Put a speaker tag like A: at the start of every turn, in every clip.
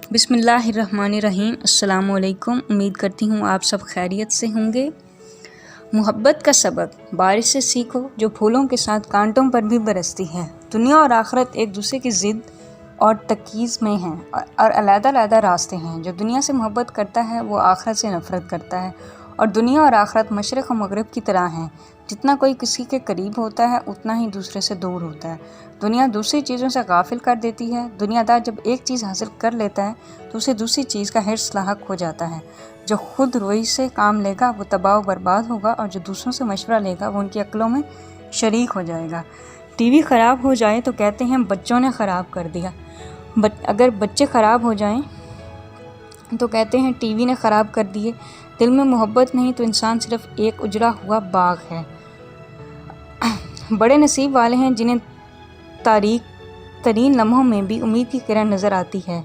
A: बिस्मिल्लाहिर्रहमानिर्रहीम। अस्सलाम वालेकुम। उम्मीद करती हूँ आप सब खैरियत से होंगे। मोहब्बत का सबक बारिश से सीखो जो फूलों के साथ कांटों पर भी बरसती है। दुनिया और आखिरत एक दूसरे की ज़िद और तकीज़ में हैं और अलग-अलग रास्ते हैं। जो दुनिया से मोहब्बत करता है वो आखिरत से नफ़रत करता है, और दुनिया और आखिरत मशरिक़ और मग़रिब की तरह हैं। जितना कोई किसी के करीब होता है उतना ही दूसरे से दूर होता है। दुनिया दूसरी चीज़ों से गाफिल कर देती है। दुनियादार जब एक चीज़ हासिल कर लेता है तो उसे दूसरी चीज़ का हिर्स लाहक हो जाता है। जो खुद रोई से काम लेगा वो तबाह व बर्बाद होगा, और जो दूसरों से मशवरा लेगा वो उनकी अक्लों में शरीक हो जाएगा। टीवी ख़राब हो जाए तो कहते हैं बच्चों ने ख़राब कर दिया। अगर बच्चे ख़राब हो जाएं तो कहते हैं टीवी ने ख़राब कर दिए। दिल में मोहब्बत नहीं तो इंसान सिर्फ़ एक उजड़ा हुआ बाग है। बड़े नसीब वाले हैं जिन्हें तारीक तरीन लम्हों में भी उम्मीद की किरण नज़र आती है।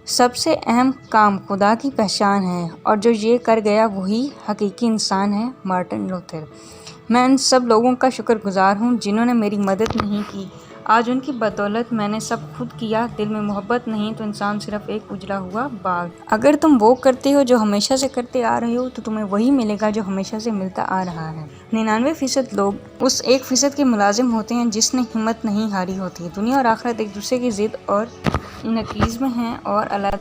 A: सबसे अहम काम खुदा की पहचान है, और जो ये कर गया वही हकीकी इंसान है। Martin Luther. मैं उन सब लोगों का शुक्रगुज़ार हूँ जिन्होंने मेरी मदद नहीं की। आज उनकी बदौलत मैंने सब खुद किया। दिल में मोहब्बत नहीं तो इंसान सिर्फ एक उजड़ा हुआ बाग। अगर तुम वो करते हो जो हमेशा से करते आ रहे हो तो तुम्हें वही मिलेगा जो हमेशा से मिलता आ रहा है। 99% लोग उस 1% के मुलाजिम होते हैं जिसने हिम्मत नहीं हारी होती। दुनिया और आखिरत एक दूसरे की ज़िद और नकीज़ में हैं और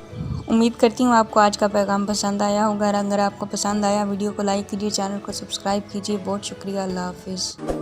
A: उम्मीद करती हूँ आपको आज का पैगाम पसंद आया होगा। अगर आपको पसंद आया वीडियो को लाइक कीजिए, चैनल को सब्सक्राइब कीजिए। बहुत शुक्रिया। अल्लाह हाफिज़।